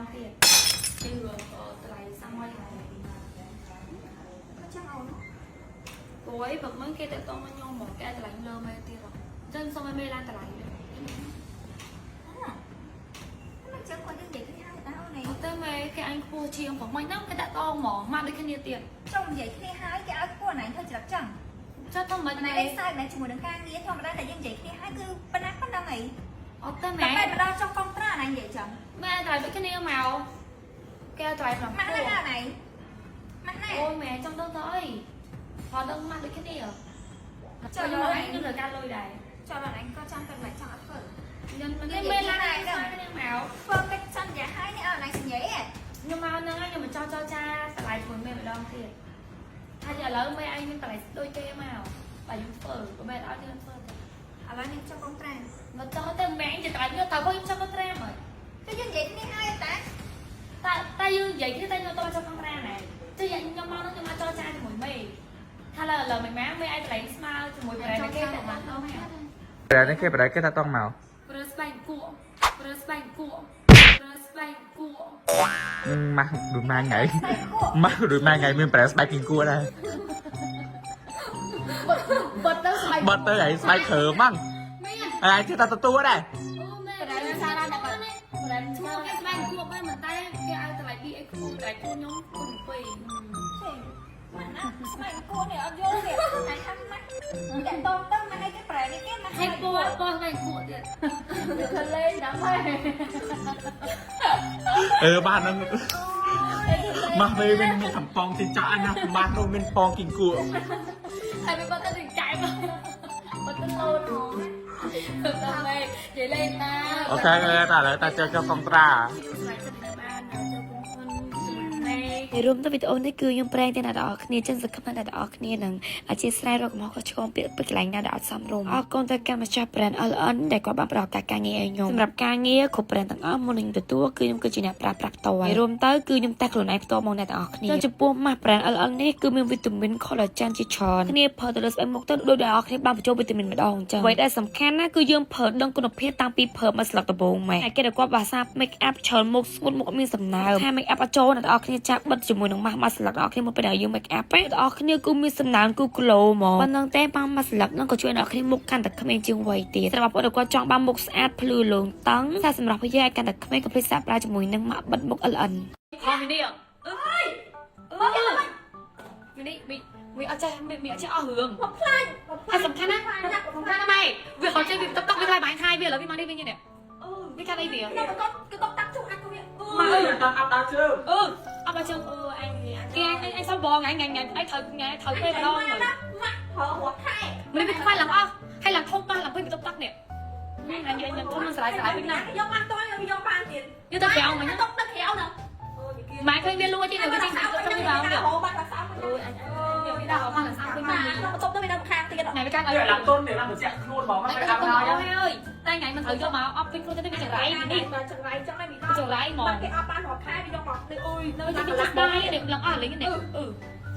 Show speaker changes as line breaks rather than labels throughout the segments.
ងទៀតគឺតម្លៃសាំមួយ
ចាំអូន
ព្រោះអីបើមិនគេទៅតមកខ្ញុំមកគេតម្លៃលើមេទៀតអញ្ចឹងសុំឲ្យមេឡើងតម្លៃ
មិនចឹងគាត់និយាយគ្នាហើយតើអូននេះ
តែមេគេអញខ្ពស់ជាងប្រមាញ់ហ្នឹងគេដាក់តងហ្មងមកដូចគ្នាទៀត
ចង់និយាយគ្នាហើយគេឲ្យខ្ពស់ណាស់ធ្វើច្រឹកចឹង
ចុះទៅមិន
ណែឯងសើចណែជាមួយនឹងការងារធម្មតាតែយើងនិយាយគ្នាហើយគឺប៉ុណ្ណាប៉ុណ្ណឹងអី
អត់តែមេ
តែម្ដងចង់កុំត្រាណែនិយាយចឹង
មេតម្លៃដូចគ្នាមកគេតម្លៃក្នុង
ម៉ាក់ណាណែម៉ាក់ណា
អូមេចង់ទៅទៅអីhọ đang mang được cái này à cho nó anh như là ca lôi này
cho bạn anh có chăm cần phải chọn phở
nhân bên này cái màu
phở cái chân giá hai này ở này xinh giấy
nhưng mà nó nhưng mà cho cha lại thổi mềm ở đâu thì hai giờ lớn mấy anh nhưng lại đôi cây màu và những phở của mẹ đã như phở
à là nên cho con trang
nó cho tên mẹ chỉ tại như tao có cho con trang rồi
cái dân vậy cái hai
ta ta như vậy cái tay tôi cho con trang này chứ vậy nhưng mà nó nhưng mà cho cha thì mùi mì hay là mình má mấy ai lấy smile thì mùi về cái kia của mình không hả
Rồi đến khi bà cái ta tông màu mắt đùi mai ngày mắt đùi mai ngày mình press bay kinh cua đây bật tới đấy bay khờ măng ai chứ ta tua đây
mày cua này ở vô kìa này thăm mắt để tôn tâm mà hay cái bể này cái mà
hay cua này cua tiền thật lên đám mày
ba nó mà về bên mình thầm pong thì cho anh ba nó bên pong kinh cua
hay bên con ta định chạy mà con ta lôn rồi thật là mày vậy lên ta
ok ta chơi cho con tra
រួមទៅវីដេអូនេះគឺខ្ញុំប្រែងទៅអ្នកទាំងអស់គ្នាចឹងសង្ឃឹមថាអ្នកទាំងអស់គ្នានឹងអធិស្ឋានរកកំហុសខុសឆ្គងពាក្យពេចន៍កន្លែងណាដែលអត់សមរម្យអរគុណទៅកាន់ម្ចាស់ brand LN ដែលគាត់បានផ្ដល់ឱកាសការងារឲ្យខ្ញុំសម្រាប់ការងារគ្រប់ brand ទាំងអស់មុននឹងទទួលគឺខ្ញុំគឺជាអ្នកប្រើប្រាស់ផ្ទាល់ហើយរួមទៅគឺខ្ញុំតែខ្លួនឯងផ្ទាល់មកអ្នកទាំងអស់គ្នាចំពោះម៉ាស់ brand LN នេះគឺមានវីតាមីន collagen ជាច្រើនគ្នាប្រើទៅលើស្បែកមុខទៅដូចអ្នកទាំងអស់គ្នាបានបញ្ចូលវីតាមីនម្ដងអញ្ចឹងអ្វីដែលសំខាន់ណាគឺយើងប្រើដឹងគុណភាពតាំងពីប្រើមកស្លឹកដំបូងមកហើយគេដែលគាត់បាសា make up ច្រើនមុខស្ងួតមុខមានសំណើមថា make up អត់ចូលអ្នកទាំងអស់គ្នាចាក់បិទជាមួយនឹងម៉ាស់ស្លឹកដល់គ្នាមកពេលដែលយើង make up ទេបងប្អូនគ្នាគឺមានសំណើមគឺ glow ហ្មងប៉ុណ្ណឹងទេបានម៉ាស់ស្លឹកហ្នឹងក៏ជួយអ្នកគ្នាមុខកាន់តែក្មេងជាងវ័យទៀតសម្រាប់បងប្អូនគាត់ចង់បានមុខស្អាតភ្លឺលងតឹងតែសម្រាប់យើងឲ្យកាន់តែក្មេងក៏ភ្លេចសាកប្រើជាមួយនឹងម៉ាក់បិទមុខ LN
ខំនេះអើយនេះមីអត់ចេះមីអត់ចេះអស់រឿងមកខ្លាញ់ហើយសំខាន់ណាស់ម៉ែវាខំចេះវាតុកវាខ្លាយបាញ់ខាយវាឥឡូវវាមកនេះវិញនេះវាខាត់អីវា
គឺតុកតាក់ជុំអាក់វា
ម៉ែតាប់ដាក់ជើង
អត់បើជើងអញគេសុំបងថ្ងៃត្រូវពេលម្ដង
ម៉ាក់ប្រើหัวខែ
មិនវាខ្វាយឡើងអស់ហើយឡើងធំប៉ះឡើងពេញពីតុកនេះថ្ងៃយើងធំនឹងស្រាយវិញណា
យកបានតើយកបានទៀត
យកទៅក្រៅមិញ
តុកទឹកក្រៅហ្នឹង
ម៉ែឃើញវាលួចទេវាចេញទៅទៅដល់វា
អូបាត់ដល់ស្អាត
អញវាដាក់អស់មកស្អាតពេញមក
តុកទៅវានៅខាងទៀត
ថ្ងៃវាកាន់ឲ្យ
ឡើងទុនđể làm một chẹt luôn bỏ mắt cái đám nào nhá
អើយតែថ្ងៃមិនត្រូវយកមកអប់ពេញខ្លួនទៅវាចង្រៃនេះ
ចង្រៃចឹងឯងវា
ចង្រៃហ្មង
គេអត់បានរកខែវាយកមកនេះអូយ
នៅទីនេះដែរនេះឡើងអស់លេងនេះ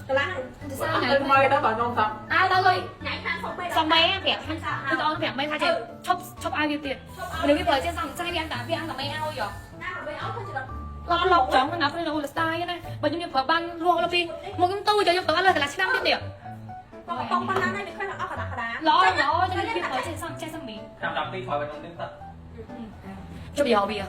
កន្លះ
ទៅសារថ្ងៃ
ថ្មីដល់បើនំសាប់
អើទៅលុយ
ថ្ងៃខាងសុំពេល
សំបីប្រាប់ខាងគឺអូនប្រាប់មិនថាចេះឈប់ឲ្យវាទៀតមនុស្សវាប្រើចេះសំចាយវាអានតែវាអានតែមិនឲ្យយក
ណាមិនឲ្យទៅច្រឡំ
ឡប់ចង់ណាពេលនៅលស្តាយណាបើខ្ញុំប្រើបានរស់ដល់ពីមកខ្ញុំទូយកទៅអត់លើកន្លះឆ្នាំទៀតនេះ
បងប៉ុណ្ណានេះឃើញអស់កណ្ដាស់កណ្ដា
ល្អខ្ញុំវាប្រើចេះសំមី
ចាំដល់ពីថយទៅនឹងទឹក
ជប់យកវា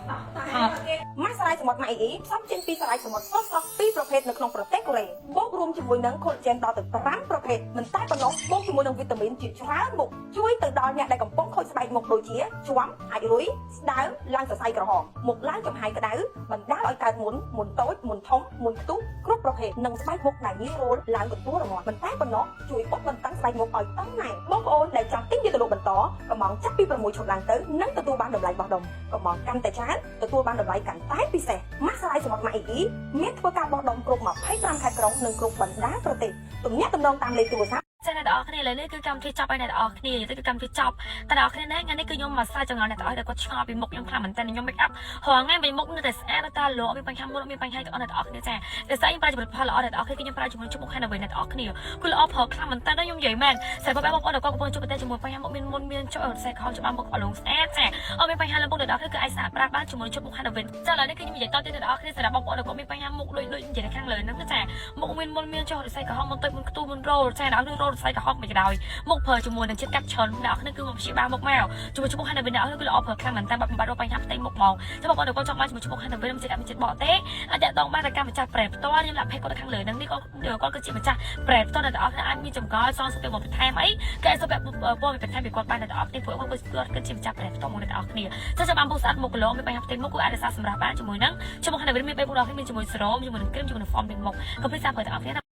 ម៉ាស់ស្រាយសមុទ្រម៉ៃអ៊ីផ្សំចេញពីស្រាយសមុទ្រស្រស់ៗពីរប្រភេទនៅក្នុងប្រទេសកូរ៉េបូករួមជាមួយនឹង collagen ដល់ទៅ5ប្រភេទមិនតែប៉ុណ្ណោះបូកជាមួយនឹងវីតាមីនជាច្រើនមុខជួយទៅដល់អ្នកដែលកំពុងខូចស្បែកមុខដូចជាជ្រាំអាចរុយស្ដើងឡើងសរសៃក្រហមមុខឡើងចំហាយក្តៅបណ្ដាលឲ្យកើតមុនតូចមុនធំមុនខ្ទុះគ្រប់ប្រភេទនិងស្បែកមុខដែលងាយរលឡើងកន្ទួលរមាស់មិនតែប៉ុណ្ណោះជួយបុកបន្តឹងស្បែកមុខឲ្យតឹងណែនបងប្អូនដែលចង់ទិញវាទៅលក់បន្តកំងចាប់ពី6ឈុតឡើងទៅនឹងទទួលបានតម្លៃបោះដុំកំងកាន់តែច្រើនទទួលបានតម្លៃកាន់តែពិសេសម៉ាស់ស្រាយសមុទ្រម៉ាក់អ៊ីមានធ្វើការបោះដុំគ្រប់25ខេត្តក្រុងនិងគ្រប់បណ្ដាប្រទេសទំនាក់ទំនងតាមលេខទូរស័ព្ទ
ចាអ្នកទាំងអស់គ្នាឥឡូវនេះគឺកម្មវិធីចប់ហើយអ្នកទាំងអស់គ្នានិយាយទៅគឺកម្មវិធីចប់តែអ្នកទាំងអស់គ្នាណាថ្ងៃនេះគឺខ្ញុំមកសាចង្អល់អ្នកទាំងអស់ដែលគាត់ឆ្ងល់ពីមុខខ្ញុំខ្លាំងមែនតើខ្ញុំ make up រាល់ថ្ងៃពីមុខនៅតែស្អាតនៅតែល្អមានបញ្ហាមុខមានបញ្ហាទាំងអស់អ្នកទាំងអស់គ្នាចាតែស្អីខ្ញុំប្រើជំនួយផលល្អអ្នកទាំងអស់គ្នាខ្ញុំប្រើជំនួយជុំមុខហើយនៅវិញអ្នកទាំងអស់គ្នាគឺល្អផលខ្លាំងមែនតើខ្ញុំនិយាយមែនស្រាប់បងប្អូនដែលគាត់កំពុងជួបប្រទះជាមួយបញ្ហាមុខមានមុនមានចុះខ្សែខោច្បាស់មុខអលងស្អាតចាអត់មានបញ្ហាលើមុខអ្នកទាំងអស់គ្នាគឺអាចស្អាតប្រើបានជាមួយជុំមុខហើយនៅវិញចាឥឡូវនេះគឺខ្ញុំនិយាយតទៅអ្នកទាំងអស់គ្នាសម្រាប់បងប្អូនដែលគាត់មានបញ្ហាមុខដូចនិយាយនៅខាងលើហ្នឹងចាមុខមានមុនមានចុះខ្សែក្រហមមុនទៅមុនខ្ទូមុនរោលចាអ្នកទាំងអស់គ្នារោលខ្សែក្រហមមិនក៏ដោយមុខប្រើជាមួយនឹងជាតិកាត់ឈុនអ្នកទាំងអស់គ្នាគឺមកព្យាបាលមុខមកជាមួយជុំមុខហើយនៅវិញអ្នកទាំងអស់គ្នាគឺល្អផលខ្លាំងមែនតើបាត់រកបញ្ហាផ្ទៃមុខមកចាបងប្អូនដែលគាត់ចង់បានជាមួយជុំមុខហើយនៅវិញមិនចិត្តបកទេអាចតងបានតែកម្មម្ចាស់ប្រែផ្ទាល់ខ្ញុំដាក់ផេកគាត់នៅខាងលើហ្នឹងនេះគាត់គឺជាម្ចាស់ប្រែផ្ទាល់អ្នកទាំងអស់គ្នាអាចមានចម្កល់សងសុខភាពមកបន្ថែមអីគេសុខភាពពណ៌បន្ថែមពីគាត់បានអ្នកទាំងអស់គ្នាព្រោះគាត់គឺជាម្ចាស់ប្រែផ្ទាល់មកអ្នកទាំងអស់គ្នាចាចាំបានពុះស្អាតមុខគីឡូមានបញ្ហាផ្ទៃមុខគឺអាចរក្សាសម្រាប់បានជាមួយនឹងជុំមុខហើយនៅវិញមាន3មុខដល់គ្នាមានជាមួយសេរ៉ូមជាមួយនឹងគ្រីមជាមួយនឹងហ្វមពេញមុខក៏ពិសាបើទាំងអស់គ្នា